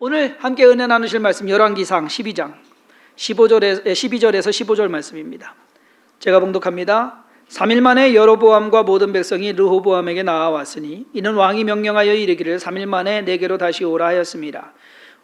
오늘 함께 은혜 나누실 말씀 열왕기상 12장 12절에서 15절 말씀입니다. 제가 봉독합니다. 3일 만에 여로보암과 모든 백성이 르호보암에게 나아왔으니 이는 왕이 명령하여 이르기를 3일 만에 내게로 다시 오라 하였습니다.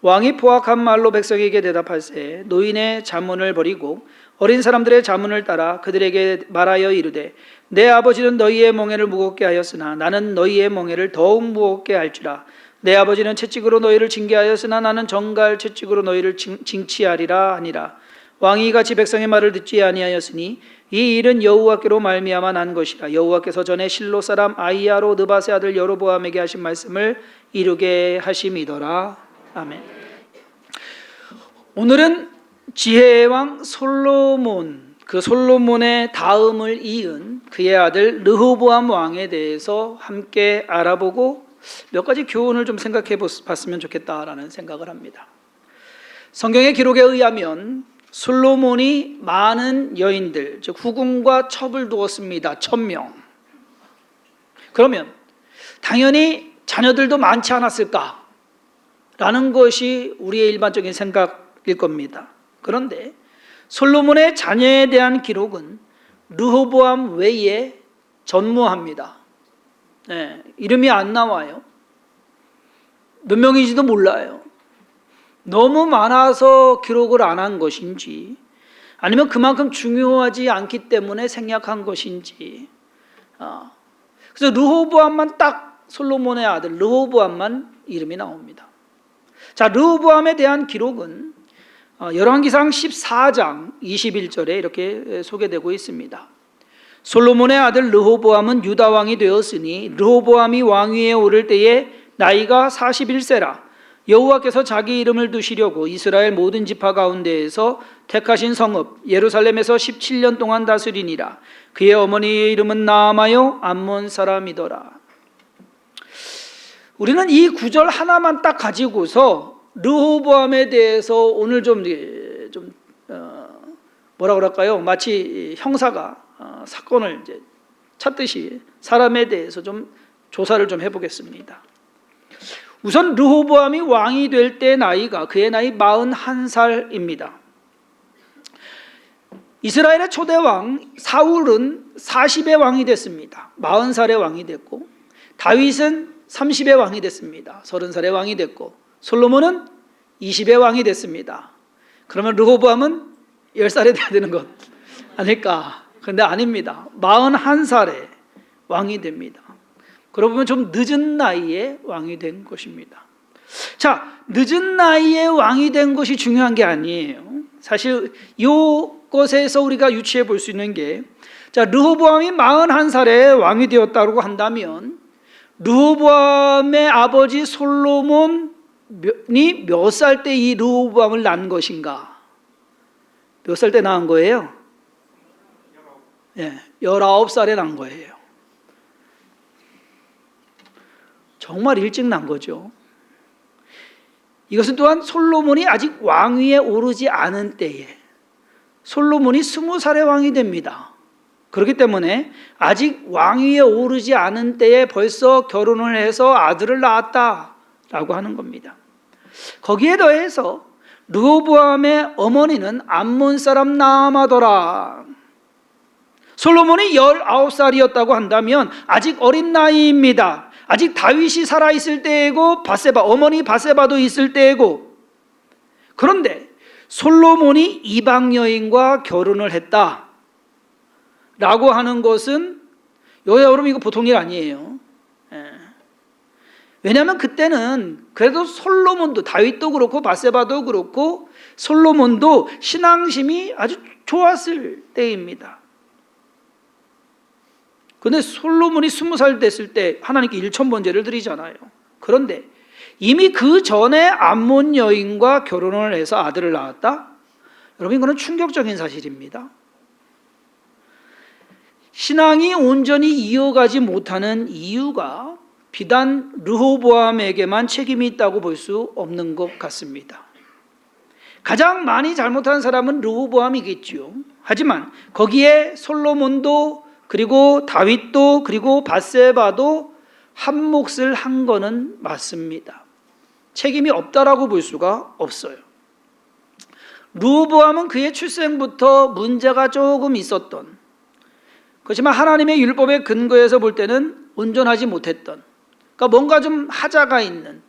왕이 포악한 말로 백성에게 대답할세 노인의 자문을 버리고 어린 사람들의 자문을 따라 그들에게 말하여 이르되 내 아버지는 너희의 멍에를 무겁게 하였으나 나는 너희의 멍에를 더욱 무겁게 할지라. 내 아버지는 채찍으로 너희를 징계하였으나 나는 정갈 채찍으로 너희를 징치하리라 하니라. 왕이 이같이 백성의 말을 듣지 아니하였으니 이 일은 여호와께로 말미암아 난 것이라. 여호와께서 전에 실로 사람 아이야로 느밧의 아들 여로보암에게 하신 말씀을 이루게 하심이더라. 아멘. 오늘은 지혜의 왕 솔로몬, 그 솔로몬의 다음을 이은 그의 아들 르호보암 왕에 대해서 함께 알아보고 몇 가지 교훈을 좀 생각해 봤으면 좋겠다라는 생각을 합니다. 성경의 기록에 의하면 솔로몬이 많은 여인들, 즉 후궁과 첩을 두었습니다. 1000명. 그러면 당연히 자녀들도 많지 않았을까? 라는 것이 우리의 일반적인 생각일 겁니다. 그런데 솔로몬의 자녀에 대한 기록은 르호보암 외에 전무합니다. 이름이 안 나와요. 몇 명인지도 몰라요. 너무 많아서 기록을 안 한 것인지 아니면 그만큼 중요하지 않기 때문에 생략한 것인지. 그래서 르호보암만 딱 솔로몬의 아들 르호보암만 이름이 나옵니다. 자, 르호보암에 대한 기록은 열왕기상 14장 21절에 이렇게 소개되고 있습니다. 솔로몬의 아들 르호보암은 유다 왕이 되었으니 르호보암이 왕위에 오를 때에 나이가 41세라. 여호와께서 자기 이름을 두시려고 이스라엘 모든 지파 가운데에서 택하신 성읍 예루살렘에서 17년 동안 다스리니라. 그의 어머니의 이름은 나아마요 암몬 사람이더라. 우리는 이 구절 하나만 딱 가지고서 르호보암에 대해서 오늘 뭐라 그럴까요? 마치 형사가 사건을 이제 찾듯이 사람에 대해서 좀 조사를 좀 해보겠습니다. 우선 르호보암이 왕이 될 때 나이가 그의 나이 41살입니다. 이스라엘의 초대 왕 사울은 40의 왕이 됐습니다. 40살의 왕이 됐고 다윗은 30의 왕이 됐습니다. 30살의 왕이 됐고 솔로몬은 20의 왕이 됐습니다. 그러면 르호보암은 10살에 돼야 되는 것 아닐까? 그런데 아닙니다. 41살에 왕이 됩니다. 그러고 보면 좀 늦은 나이에 왕이 된 것입니다. 자, 늦은 나이에 왕이 된 것이 중요한 게 아니에요. 사실 이것에서 우리가 유추해 볼 수 있는 게, 자, 르호보암이 41살에 왕이 되었다고 한다면 르호보암의 아버지 솔로몬이 몇 살 때 이 르호보암을 낳은 것인가? 몇 살 때 낳은 거예요? 19살에 낳은 거예요. 정말 일찍 낳은 거죠. 이것은 또한 솔로몬이 아직 왕위에 오르지 않은 때에 솔로몬이 20살의 왕이 됩니다. 그렇기 때문에 아직 왕위에 오르지 않은 때에 벌써 결혼을 해서 아들을 낳았다라고 하는 겁니다. 거기에 더해서 르호보암의 어머니는 암몬 사람 나아마더라. 솔로몬이 19살이었다고 한다면 아직 어린 나이입니다. 아직 다윗이 살아있을 때이고 어머니 바세바도 있을 때이고, 그런데 솔로몬이 이방 여인과 결혼을 했다라고 하는 것은 여러분 이거 보통 일 아니에요. 왜냐하면 그때는 그래도 솔로몬도 다윗도 그렇고 바세바도 그렇고 솔로몬도 신앙심이 아주 좋았을 때입니다. 그런데 솔로몬이 20살 됐을 때 하나님께 일천번제를 드리잖아요. 그런데 이미 그 전에 암몬 여인과 결혼을 해서 아들을 낳았다? 여러분 이거는 충격적인 사실입니다. 신앙이 온전히 이어가지 못하는 이유가 비단 르호보암에게만 책임이 있다고 볼 수 없는 것 같습니다. 가장 많이 잘못한 사람은 르호보암이겠지요. 하지만 거기에 솔로몬도 그리고 다윗도 그리고 바세바도 한 몫을 한 거는 맞습니다. 책임이 없다라고 볼 수가 없어요. 르호보암은 그의 출생부터 문제가 조금 있었던, 그렇지만 하나님의 율법의 근거에서 볼 때는 온전하지 못했던, 그러니까 뭔가 좀 하자가 있는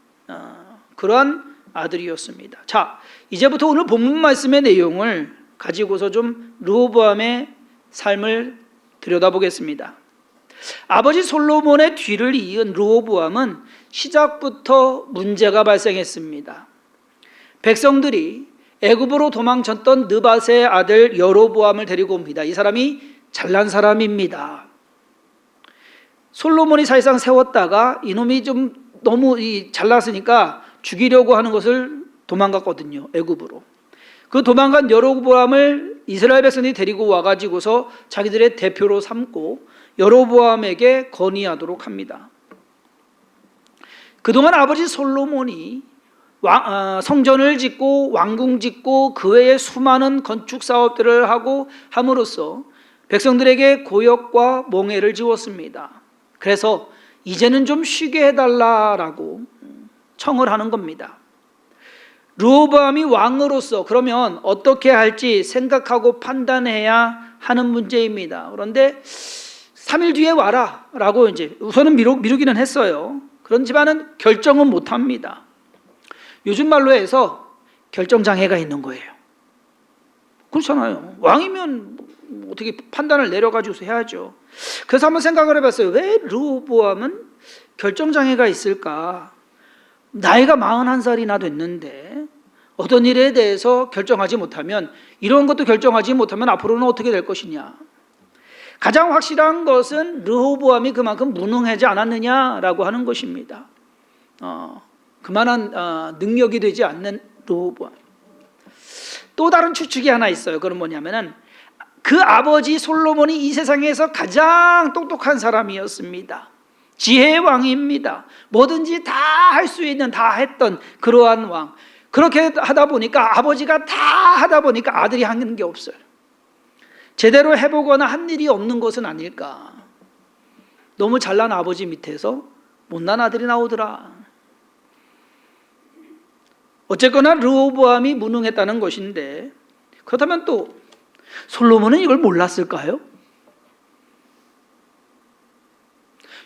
그러한 아들이었습니다. 자, 이제부터 오늘 본문 말씀의 내용을 가지고서 좀 르호보암의 삶을 들여다보겠습니다. 아버지 솔로몬의 뒤를 이은 르호보암은 시작부터 문제가 발생했습니다. 백성들이 애굽으로 도망쳤던 느밧의 아들 여로보암을 데리고 옵니다. 이 사람이 잘난 사람입니다. 솔로몬이 사실상 세웠다가 이놈이 좀 너무 잘났으니까 죽이려고 하는 것을 도망갔거든요. 애굽으로. 그 도망간 여로보암을 이스라엘 백성들이 데리고 와가지고서 자기들의 대표로 삼고 여로보암에게 건의하도록 합니다. 그동안 아버지 솔로몬이 성전을 짓고 왕궁 짓고 그 외에 수많은 건축 사업들을 하고 함으로써 백성들에게 고역과 몽해를 지웠습니다. 그래서 이제는 좀 쉬게 해달라라고 청을 하는 겁니다. 르호보암이 왕으로서 그러면 어떻게 할지 생각하고 판단해야 하는 문제입니다. 그런데 3일 뒤에 와라 라고 이제 우선은 미루기는 했어요. 그렇지만은 결정은 못 합니다. 요즘 말로 해서 결정장애가 있는 거예요. 그렇잖아요. 왕이면 어떻게 판단을 내려가지고서 해야죠. 그래서 한번 생각을 해봤어요. 왜 르호보암은 결정장애가 있을까? 나이가 41살이나 됐는데 어떤 일에 대해서 결정하지 못하면, 이런 것도 결정하지 못하면 앞으로는 어떻게 될 것이냐. 가장 확실한 것은 르호보암이 그만큼 무능하지 않았느냐라고 하는 것입니다. 그만한 능력이 되지 않는 르호보암. 또 다른 추측이 하나 있어요. 그건 뭐냐면은 그 아버지 솔로몬이 이 세상에서 가장 똑똑한 사람이었습니다. 지혜의 왕입니다. 뭐든지 다 할 수 있는, 다 했던 그러한 왕. 그렇게 하다 보니까, 아버지가 다 하다 보니까 아들이 하는 게 없어요. 제대로 해보거나 한 일이 없는 것은 아닐까. 너무 잘난 아버지 밑에서 못난 아들이 나오더라. 어쨌거나 르호보암이 무능했다는 것인데, 그렇다면 또 솔로몬은 이걸 몰랐을까요?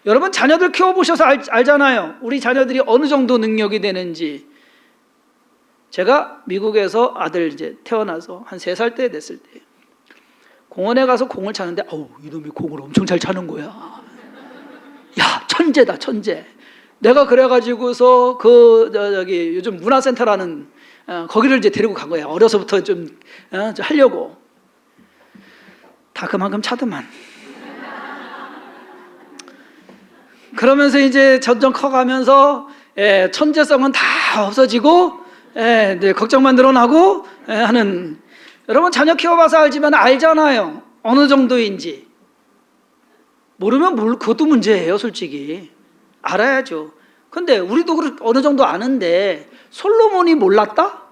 여러분 자녀들 키워보셔서 알잖아요. 우리 자녀들이 어느 정도 능력이 되는지. 제가 미국에서 아들 이제 태어나서 한 3살 때 됐을 때 공원에 가서 공을 차는데 이놈이 공을 엄청 잘 차는 거야. 야, 천재다, 천재. 내가 그래가지고서 저기 요즘 문화센터라는 거기를 이제 데리고 간 거야. 어려서부터 좀 하려고. 다 그만큼 차더만. 그러면서 이제 점점 커가면서 천재성은 다 없어지고 걱정만 늘어나고 하는. 여러분 자녀 키워봐서 알지만 알잖아요. 어느 정도인지. 모르면 그것도 문제예요. 솔직히 알아야죠. 근데 우리도 어느 정도 아는데 솔로몬이 몰랐다?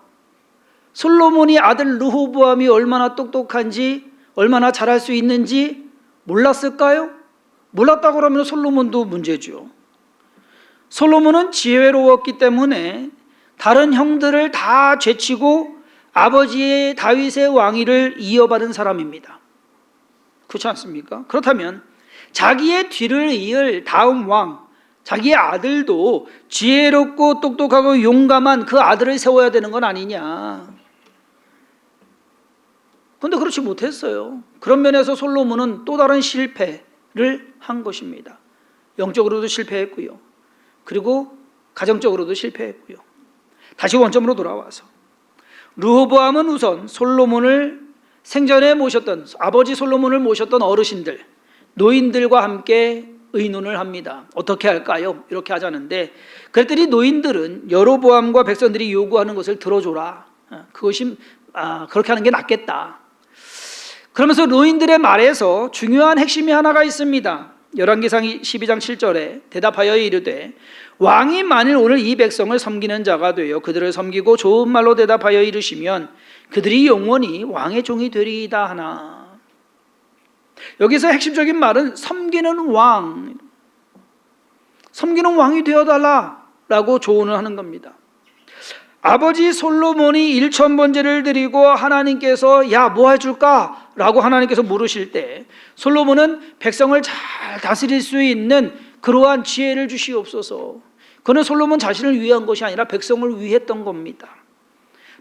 솔로몬이 아들 르호보암이 얼마나 똑똑한지, 얼마나 잘할 수 있는지 몰랐을까요? 몰랐다 그러면 솔로몬도 문제죠. 솔로몬은 지혜로웠기 때문에 다른 형들을 다 제치고 아버지의 다윗의 왕위를 이어받은 사람입니다. 그렇지 않습니까? 그렇다면 자기의 뒤를 이을 다음 왕, 자기의 아들도 지혜롭고 똑똑하고 용감한 그 아들을 세워야 되는 건 아니냐. 그런데 그렇지 못했어요. 그런 면에서 솔로몬은 또 다른 실패를 한 것입니다. 영적으로도 실패했고요. 그리고 가정적으로도 실패했고요. 다시 원점으로 돌아와서 르호보암은 우선 솔로몬을 생전에 모셨던, 아버지 솔로몬을 모셨던 어르신들, 노인들과 함께 의논을 합니다. 어떻게 할까요? 이렇게 하자는데, 그랬더니 노인들은 여로보암과 백성들이 요구하는 것을 들어줘라. 그것이 그렇게 하는 게 낫겠다. 그러면서 노인들의 말에서 중요한 핵심이 하나가 있습니다. 열왕기상 12장 7절에 대답하여 이르되 왕이 만일 오늘 이 백성을 섬기는 자가 되어 그들을 섬기고 좋은 말로 대답하여 이르시면 그들이 영원히 왕의 종이 되리이다 하나. 여기서 핵심적인 말은 섬기는 왕, 섬기는 왕이 되어달라라고 조언을 하는 겁니다. 아버지 솔로몬이 1,000번제를 드리고 하나님께서 야 뭐 해줄까? 라고 하나님께서 물으실 때 솔로몬은 백성을 잘 다스릴 수 있는 그러한 지혜를 주시옵소서. 그는 솔로몬 자신을 위한 것이 아니라 백성을 위했던 겁니다.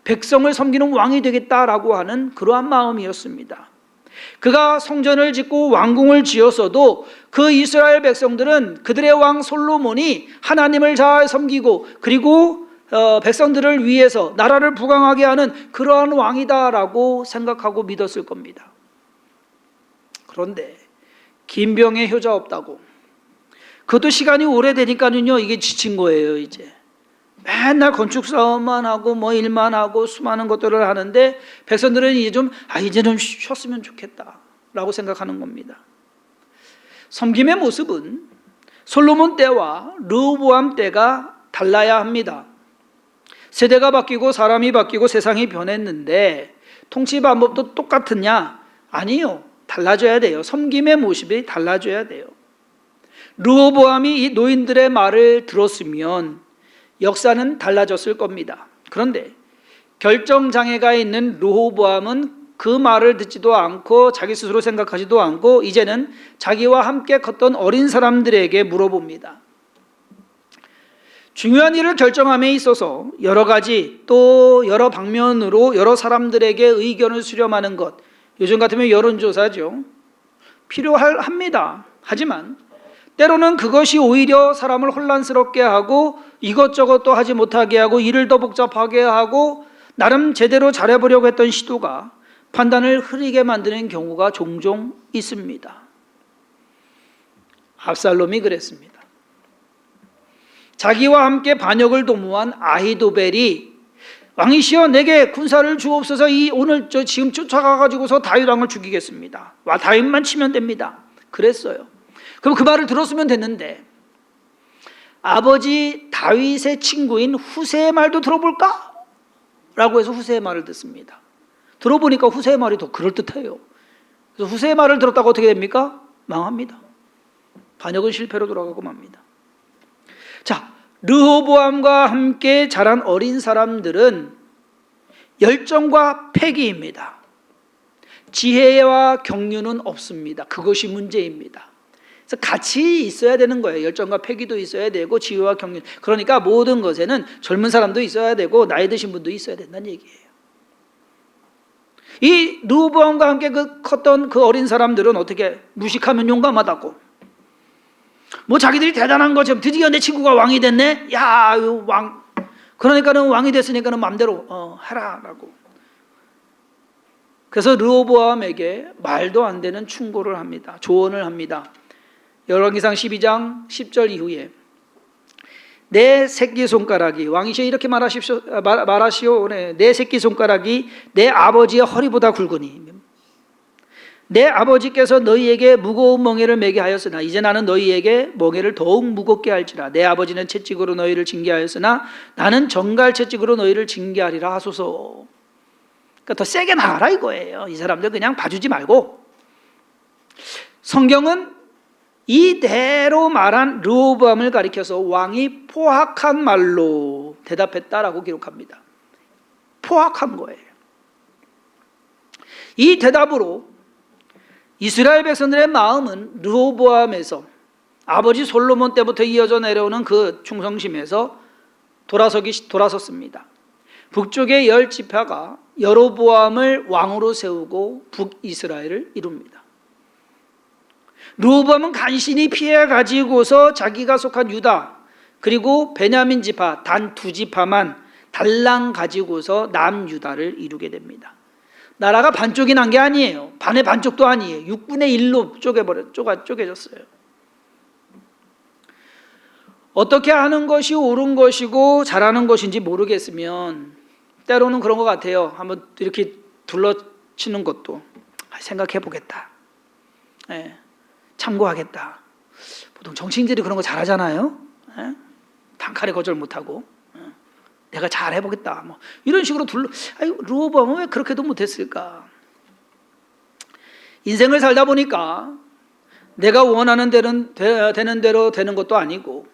백성을 섬기는 왕이 되겠다라고 하는 그러한 마음이었습니다. 그가 성전을 짓고 왕궁을 지었어도 그 이스라엘 백성들은 그들의 왕 솔로몬이 하나님을 잘 섬기고 그리고 백성들을 위해서 나라를 부강하게 하는 그러한 왕이다라고 생각하고 믿었을 겁니다. 그런데 김병에 효자 없다고, 그것도 시간이 오래되니까는요 이게 지친 거예요. 이제 맨날 건축 사업만 하고 뭐 일만 하고 수많은 것들을 하는데 백성들은 이제 이제 좀 쉬었으면 좋겠다라고 생각하는 겁니다. 섬김의 모습은 솔로몬 때와 르호보암 때가 달라야 합니다. 세대가 바뀌고 사람이 바뀌고 세상이 변했는데 통치 방법도 똑같으냐? 아니요. 달라져야 돼요. 섬김의 모습이 달라져야 돼요. 르호보암이 이 노인들의 말을 들었으면 역사는 달라졌을 겁니다. 그런데 결정장애가 있는 르호보암은 그 말을 듣지도 않고 자기 스스로 생각하지도 않고 이제는 자기와 함께 컸던 어린 사람들에게 물어봅니다. 중요한 일을 결정함에 있어서 여러 가지 또 여러 방면으로 여러 사람들에게 의견을 수렴하는 것, 요즘 같으면 여론조사죠. 필요합니다. 하지만 때로는 그것이 오히려 사람을 혼란스럽게 하고 이것저것 또 하지 못하게 하고 일을 더 복잡하게 하고 나름 제대로 잘해보려고 했던 시도가 판단을 흐리게 만드는 경우가 종종 있습니다. 압살롬이 그랬습니다. 자기와 함께 반역을 도모한 아히도벨이 왕이시여 내게 군사를 주옵소서, 오늘 지금 쫓아가가지고서 다윗 왕을 죽이겠습니다. 와 다윗만 치면 됩니다. 그랬어요. 그럼 그 말을 들었으면 됐는데 아버지 다윗의 친구인 후세의 말도 들어볼까? 라고 해서 후세의 말을 듣습니다. 들어보니까 후세의 말이 더 그럴듯해요. 그래서 후세의 말을 들었다고 어떻게 됩니까? 망합니다. 반역은 실패로 돌아가고 맙니다. 자, 르호보암과 함께 자란 어린 사람들은 열정과 패기입니다. 지혜와 경륜은 없습니다. 그것이 문제입니다. 그래서 같이 있어야 되는 거예요. 열정과 패기도 있어야 되고 지혜와 경륜. 그러니까 모든 것에는 젊은 사람도 있어야 되고 나이 드신 분도 있어야 된다는 얘기예요. 이 르호보암과 함께 컸던 그 어린 사람들은 어떻게 무식하면 용감하다고, 뭐 자기들이 대단한 것처럼 드디어 내 친구가 왕이 됐네. 야, 왕. 그러니까는 왕이 됐으니까는 마음대로 해라라고. 그래서 르호보암에게 말도 안 되는 충고를 합니다. 조언을 합니다. 열왕기상 12장 10절 이후에 내 새끼손가락이, 왕이시여 이렇게 말하시오. 내 새끼손가락이 내 아버지의 허리보다 굵으니 내 아버지께서 너희에게 무거운 멍에를 매게 하였으나 이제 나는 너희에게 멍에를 더욱 무겁게 할지라. 내 아버지는 채찍으로 너희를 징계하였으나 나는 정갈 채찍으로 너희를 징계하리라 하소서. 그러니까 더 세게 나가라 이거예요. 이 사람들 그냥 봐주지 말고. 성경은 이대로 말한 르호보암을 가리켜서 왕이 포악한 말로 대답했다라고 기록합니다. 포악한 거예요. 이 대답으로 이스라엘 백성들의 마음은 르호보암에서 아버지 솔로몬 때부터 이어져 내려오는 그 충성심에서 돌아섰습니다. 북쪽의 10지파가 여로보암을 왕으로 세우고 북이스라엘을 이룹니다. 르호보암은 간신히 피해 가지고서 자기가 속한 유다 그리고 베냐민 지파 단 2지파만 달랑 가지고서 남유다를 이루게 됩니다. 나라가 반쪽이 난 게 아니에요. 반의 반쪽도 아니에요. 6분의 1로 쪼개졌어요. 어떻게 하는 것이 옳은 것이고 잘하는 것인지 모르겠으면 때로는 그런 것 같아요. 한번 이렇게 둘러치는 것도 생각해 보겠다. 네. 참고하겠다. 보통 정치인들이 그런 거 잘하잖아요. 네. 단칼에 거절 못하고 내가 잘 해보겠다. 뭐 이런 식으로 르호보암은 왜 그렇게도 못했을까? 인생을 살다 보니까 내가 원하는 대로 되는 대로 되는 것도 아니고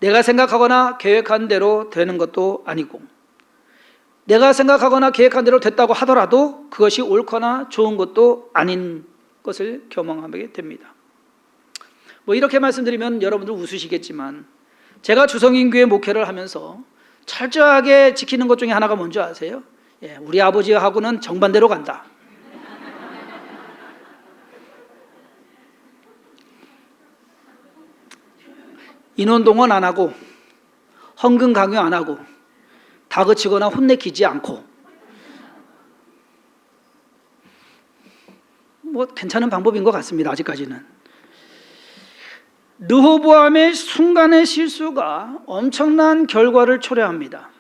내가 생각하거나 계획한 대로 되는 것도 아니고 내가 생각하거나 계획한 대로 됐다고 하더라도 그것이 옳거나 좋은 것도 아닌 것을 경험하게 됩니다. 뭐 이렇게 말씀드리면 여러분들 웃으시겠지만 제가 주성인교회 목회를 하면서 철저하게 지키는 것 중에 하나가 뭔지 아세요? 우리 아버지하고는 정반대로 간다. 인원동원 안 하고 헌금 강요 안 하고 다그치거나 혼내키지 않고 뭐 괜찮은 방법인 것 같습니다. 아직까지는. 르호보암의 순간의 실수가 엄청난 결과를 초래합니다.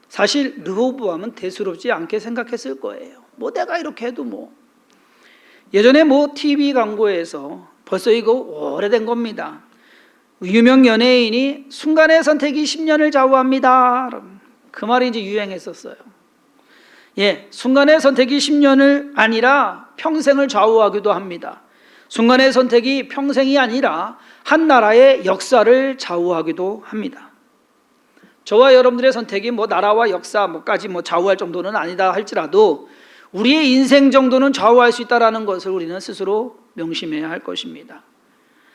사실 르호보암은 대수롭지 않게 생각했을 거예요. 뭐 내가 이렇게 해도 뭐. 예전에 뭐 TV 광고에서 벌써 이거 오래된 겁니다. 유명 연예인이 순간의 선택이 10년을 좌우합니다. 그 말이 이제 유행했었어요. 순간의 선택이 10년을 아니라 평생을 좌우하기도 합니다. 순간의 선택이 평생이 아니라 한 나라의 역사를 좌우하기도 합니다. 저와 여러분들의 선택이 뭐 나라와 역사 뭐까지 뭐 좌우할 정도는 아니다 할지라도 우리의 인생 정도는 좌우할 수 있다는 것을 우리는 스스로 명심해야 할 것입니다.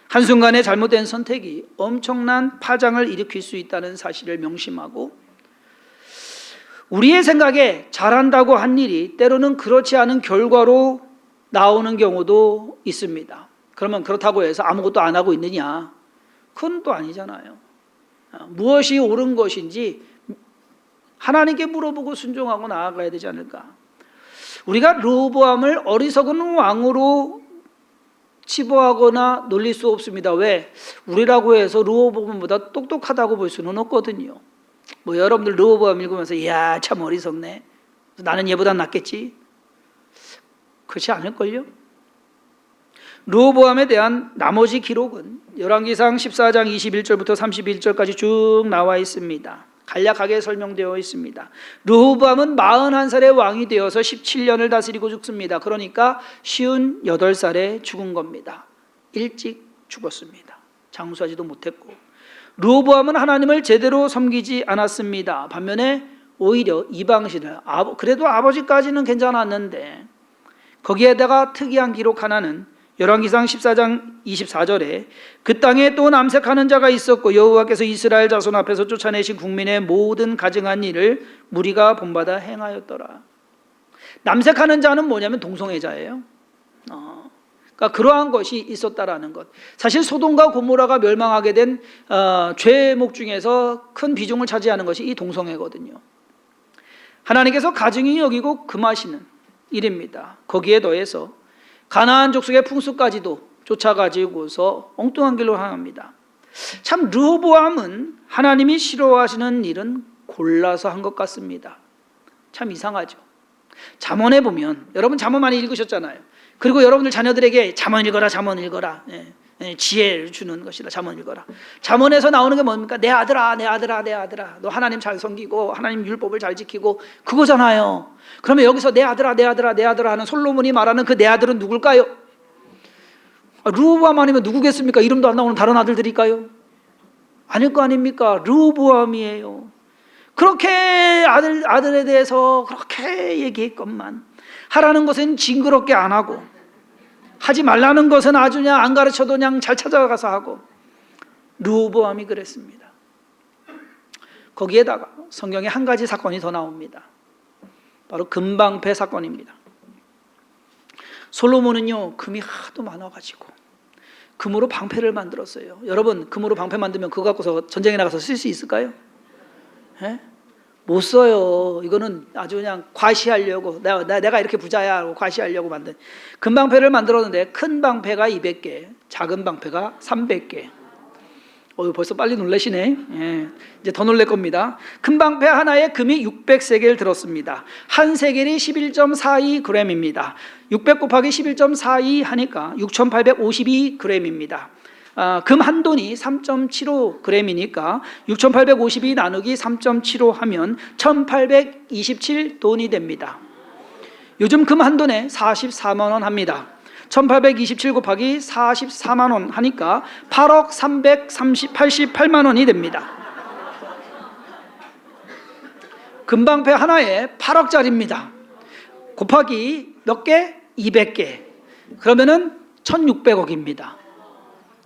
한순간에 잘못된 선택이 엄청난 파장을 일으킬 수 있다는 사실을 명심하고 우리의 생각에 잘한다고 한 일이 때로는 그렇지 않은 결과로 나오는 경우도 있습니다. 그러면 그렇다고 해서 아무것도 안 하고 있느냐? 그건 또 아니잖아요. 무엇이 옳은 것인지 하나님께 물어보고 순종하고 나아가야 되지 않을까? 우리가 르호보암을 어리석은 왕으로 치부하거나 놀릴 수 없습니다. 왜? 우리라고 해서 르호보암보다 똑똑하다고 볼 수는 없거든요. 뭐 여러분들 르호보암 읽으면서 이야 참 어리석네. 나는 얘보다 낫겠지. 그렇지 않을걸요? 르호보암에 대한 나머지 기록은 열왕기상 14장 21절부터 31절까지 쭉 나와 있습니다. 간략하게 설명되어 있습니다. 르호보암은 41살의 왕이 되어서 17년을 다스리고 죽습니다. 그러니까 58살에 죽은 겁니다. 일찍 죽었습니다. 장수하지도 못했고 르호보암은 하나님을 제대로 섬기지 않았습니다. 반면에 오히려 이방신을 그래도 아버지까지는 괜찮았는데 거기에다가 특이한 기록 하나는 열왕기상 14장 24절에 그 땅에 또 남색하는 자가 있었고 여호와께서 이스라엘 자손 앞에서 쫓아내신 국민의 모든 가증한 일을 무리가 본받아 행하였더라. 남색하는 자는 뭐냐면 동성애자예요. 그러니까 그러한 것이 있었다라는 것. 사실 소돔과 고모라가 멸망하게 된 죄목 중에서 큰 비중을 차지하는 것이 이 동성애거든요. 하나님께서 가증히 여기고 금하시는 일입니다. 거기에 더해서 가나안 족속의 풍습까지도 쫓아가지고서 엉뚱한 길로 향합니다. 참 르호보암은 하나님이 싫어하시는 일은 골라서 한 것 같습니다. 참 이상하죠. 잠언에 보면 여러분 잠언 많이 읽으셨잖아요. 그리고 여러분들 자녀들에게 잠언 읽어라 잠언 읽어라. 지혜를 주는 것이다. 잠언 읽어라. 잠언에서 나오는 게 뭡니까? 내 아들아 내 아들아 내 아들아 너 하나님 잘 섬기고 하나님 율법을 잘 지키고 그거잖아요. 그러면 여기서 내 아들아 내 아들아 내 아들아 하는 솔로몬이 말하는 그 내 아들은 누굴까요? 르호보암 아니면 누구겠습니까? 이름도 안 나오는 다른 아들들일까요? 아닐 거 아닙니까? 르호보암이에요. 그렇게 아들에 대해서 그렇게 얘기했건만 하라는 것은 징그럽게 안 하고 하지 말라는 것은 아주 그냥 안 가르쳐도 그냥 잘 찾아가서 하고 르호보암이 그랬습니다. 거기에다가 성경에 한 가지 사건이 더 나옵니다. 바로 금방패 사건입니다. 솔로몬은요 금이 하도 많아가지고 금으로 방패를 만들었어요. 여러분 금으로 방패 만들면 그거 갖고서 전쟁에 나가서 쓸 수 있을까요? 못 써요. 이거는 아주 그냥 과시하려고 내가 이렇게 부자야 하고 과시하려고 만든 금방패를 만들었는데 큰 방패가 200개 작은 방패가 300개. 벌써 빨리 놀라시네. 이제 더 놀랄 겁니다. 큰 방패 하나에 금이 600세겔 들었습니다. 한 세겔이 11.42g입니다. 600 곱하기 11.42 하니까 6852g입니다. 금 한 돈이 3.75g이니까 6852 나누기 3.75 하면 1827돈이 됩니다. 요즘 금 한 돈에 44만 원 합니다. 1827 곱하기 44만 원 하니까 8억 388만 원이 됩니다. 금방패 하나에 8억짜리입니다. 곱하기 몇 개? 200개. 그러면은 1600억입니다.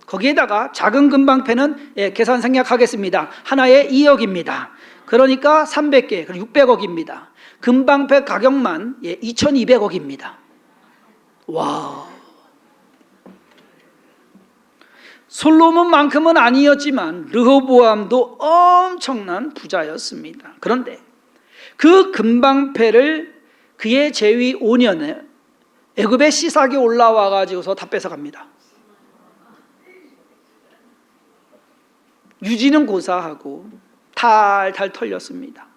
거기에다가 작은 금방패는 계산 생략하겠습니다. 하나에 2억입니다. 그러니까 300개, 600억입니다. 금방패 가격만 2200억입니다. 와. 솔로몬만큼은 아니었지만 르호보암도 엄청난 부자였습니다. 그런데 그 금방패를 그의 재위 5년에 애굽의 시삭이 올라와 가지고서 다 뺏어갑니다. 유지는 고사하고 탈탈 털렸습니다.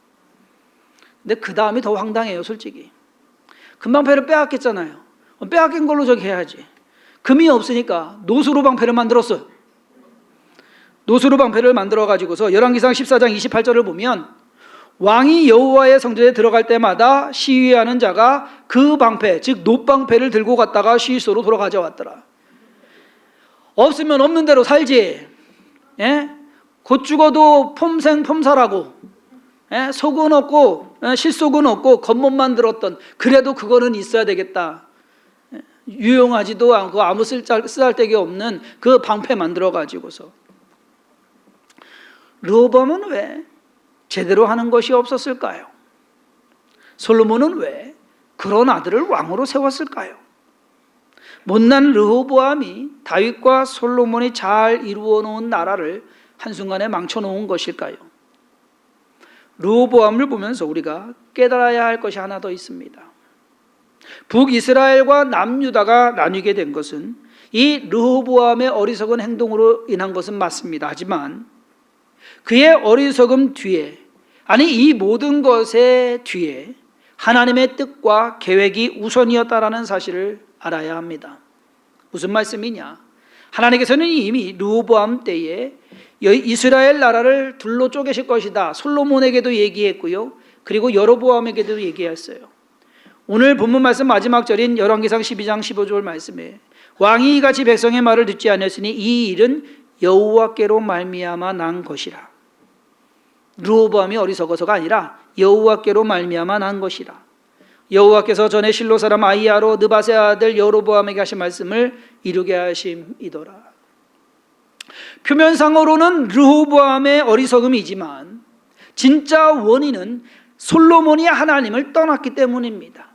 근데 그 다음이 더 황당해요. 솔직히 금방패를 빼앗겼잖아요. 빼앗긴 걸로 저기 해야지. 금이 없으니까 노수로 방패를 만들었어요. 노수로 방패를 만들어 가지고서 열왕기상 14장 28절을 보면 왕이 여호와의 성전에 들어갈 때마다 시위하는 자가 그 방패, 즉 놋방패를 들고 갔다가 시위소로 돌아가져왔더라. 없으면 없는 대로 살지. 곧 죽어도 폼생폼사라고, 속은 없고 실속은 없고 겉멋만 들었던, 그래도 그거는 있어야 되겠다. 유용하지도 않고 아무 쓰잘데기 없는 그 방패 만들어 가지고서. 르호보암은 왜 제대로 하는 것이 없었을까요? 솔로몬은 왜 그런 아들을 왕으로 세웠을까요? 못난 르호보암이 다윗과 솔로몬이 잘 이루어 놓은 나라를 한순간에 망쳐놓은 것일까요? 르호보암을 보면서 우리가 깨달아야 할 것이 하나 더 있습니다. 북이스라엘과 남유다가 나뉘게 된 것은 이 르호보암의 어리석은 행동으로 인한 것은 맞습니다. 하지만 그의 어리석음 뒤에, 아니 이 모든 것의 뒤에 하나님의 뜻과 계획이 우선이었다라는 사실을 알아야 합니다. 무슨 말씀이냐? 하나님께서는 이미 르호보암 때에 이스라엘 나라를 둘로 쪼개실 것이다. 솔로몬에게도 얘기했고요. 그리고 여로보암에게도 얘기했어요. 오늘 본문 말씀 마지막 절인 열왕기상 12장 15절 말씀에 왕이 이같이 백성의 말을 듣지 않았으니 이 일은 여호와께로 말미암아 난 것이라. 르호보암이 어리석어서가 아니라 여호와께로 말미암아 난 것이라. 여호와께서 전에 실로 사람 아히야로 느밧의 아들 여로보암에게 하신 말씀을 이루게 하심이더라. 표면상으로는 르호보암의 어리석음이지만 진짜 원인은 솔로몬이 하나님을 떠났기 때문입니다.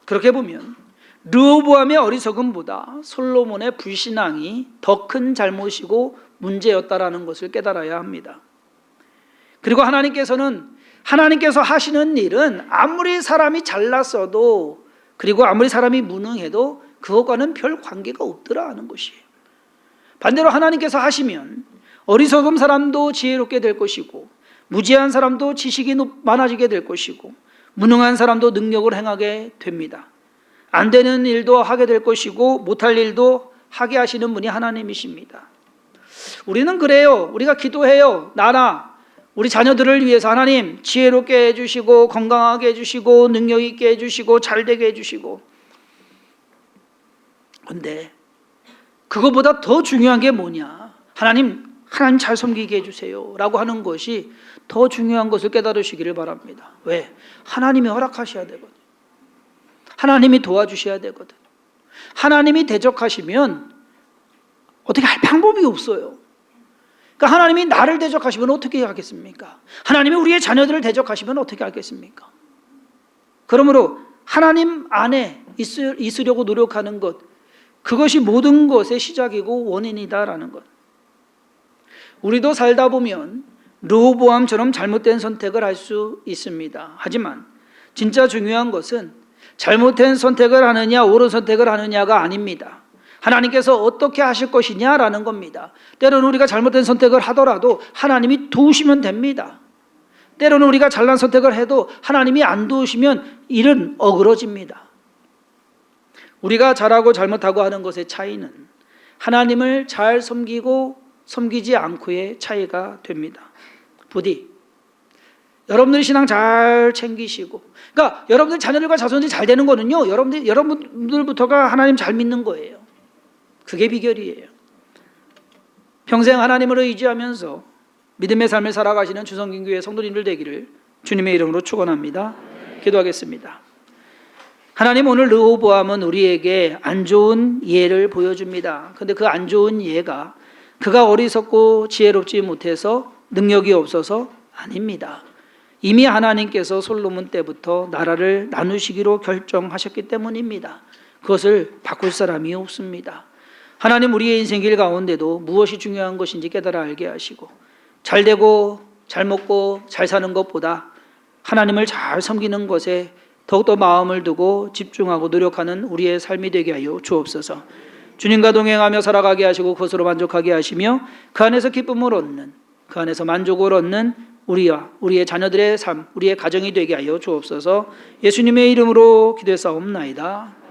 그렇게 보면 르호보암의 어리석음보다 솔로몬의 불신앙이 더 큰 잘못이고 문제였다라는 것을 깨달아야 합니다. 그리고 하나님께서 하시는 일은 아무리 사람이 잘났어도, 그리고 아무리 사람이 무능해도 그것과는 별 관계가 없더라 하는 것이에요. 반대로 하나님께서 하시면 어리석은 사람도 지혜롭게 될 것이고, 무지한 사람도 지식이 많아지게 될 것이고, 무능한 사람도 능력을 행하게 됩니다. 안 되는 일도 하게 될 것이고, 못할 일도 하게 하시는 분이 하나님이십니다. 우리는 그래요. 우리가 기도해요. 우리 자녀들을 위해서 하나님 지혜롭게 해주시고, 건강하게 해주시고, 능력 있게 해주시고, 잘되게 해주시고. 그런데 그거보다 더 중요한 게 뭐냐? 하나님 잘 섬기게 해주세요 라고 하는 것이 더 중요한 것을 깨달으시기를 바랍니다. 왜? 하나님이 허락하셔야 되거든. 하나님이 도와주셔야 되거든. 하나님이 대적하시면 어떻게 할 방법이 없어요. 그러니까 하나님이 나를 대적하시면 어떻게 하겠습니까? 하나님이 우리의 자녀들을 대적하시면 어떻게 하겠습니까? 그러므로 하나님 안에 있으려고 노력하는 것, 그것이 모든 것의 시작이고 원인이다라는 것. 우리도 살다 보면 르호보암처럼 잘못된 선택을 할 수 있습니다. 하지만 진짜 중요한 것은 잘못된 선택을 하느냐 옳은 선택을 하느냐가 아닙니다. 하나님께서 어떻게 하실 것이냐라는 겁니다. 때로는 우리가 잘못된 선택을 하더라도 하나님이 도우시면 됩니다. 때로는 우리가 잘난 선택을 해도 하나님이 안 도우시면 일은 어그러집니다. 우리가 잘하고 잘못하고 하는 것의 차이는 하나님을 잘 섬기고 섬기지 않고의 차이가 됩니다. 부디 여러분들 신앙 잘 챙기시고, 그러니까 여러분들 자녀들과 자손이 잘 되는 거는요, 여러분들부터가 하나님 잘 믿는 거예요. 그게 비결이에요. 평생 하나님을 의지하면서 믿음의 삶을 살아가시는 주성김교회 성도님들 되기를 주님의 이름으로 축원합니다. 기도하겠습니다. 하나님, 오늘 르호보암은 우리에게 안 좋은 예를 보여줍니다. 근데 그 안 좋은 예가 그가 어리석고 지혜롭지 못해서 능력이 없어서 아닙니다. 이미 하나님께서 솔로몬 때부터 나라를 나누시기로 결정하셨기 때문입니다. 그것을 바꿀 사람이 없습니다. 하나님, 우리의 인생길 가운데도 무엇이 중요한 것인지 깨달아 알게 하시고 잘 되고 잘 먹고 잘 사는 것보다 하나님을 잘 섬기는 것에 더욱더 마음을 두고 집중하고 노력하는 우리의 삶이 되게 하여 주옵소서. 주님과 동행하며 살아가게 하시고 그것으로 만족하게 하시며 그 안에서 기쁨을 얻는, 그 안에서 만족을 얻는 우리와 우리의 자녀들의 삶, 우리의 가정이 되게 하여 주옵소서. 예수님의 이름으로 기도했사옵나이다.